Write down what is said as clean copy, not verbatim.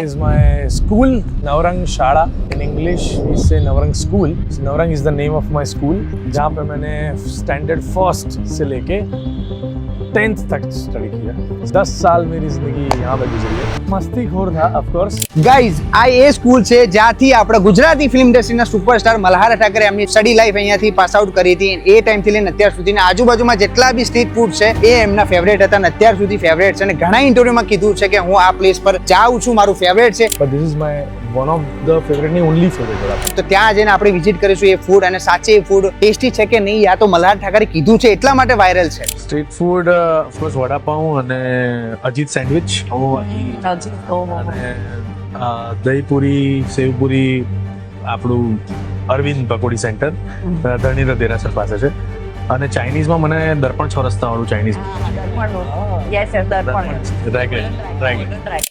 is my school, Navrang Shala. In English, we say Navrang School. So Navrang is the name of my school. जहाँ पे मैंने standard first से लेके 10th तक study किया। 10 साल मेरी जिंदगी यहाँ पे गुजरी है। मस्तीखोर था ऑफ कोर्स। ગાઈઝ આ એ સ્કૂલ છે જ્યાંથી આપણા ગુજરાતી ફિલ્મ ઇન્ડસ્ટ્રીના સુપરસ્ટાર મલ્હાર ઠાકરે એમની સ્ટડી લાઈફ અહીંયાથી પાસ આઉટ કરી હતી। એ ટાઈમથી લઈને અત્યાર સુધીના આજુબાજુમાં જેટલા બી સ્ટ્રીટ ફૂડ છે એ એમના ફેવરેટ હતા અને અત્યાર સુધી ફેવરેટ છે અને ઘણા ઇન્ટરવ્યુમાં કીધું છે કે હું આ પ્લેસ પર જાઉં છું, મારું ફેવરેટ છે। But this is my one of the favorite, नहीं only favorite। તો ત્યાં જઈને આપણે વિઝિટ કરીશું એ ફૂડ અને સાચે એ ફૂડ ટેસ્ટી છે કે નહીં યા તો મલ્હાર ઠાકરે કીધું છે એટલા માટે વાયરલ છે। સ્ટ્રીટ ફૂડ ઓફકોર્સ વડાપાઉં અને અજીત સેન્ડવિચ અને દહીપુરી સેવપુરી આપણું અરવિંદ પકોડી સેન્ટર ધરણીધર દેરાસર પાસે છે અને ચાઇનીઝમાં મને દર્પણ 6 રસ્તા વાળું ચાઇનીઝ Yes, yes, દર્પણ. ડ્રાઈગન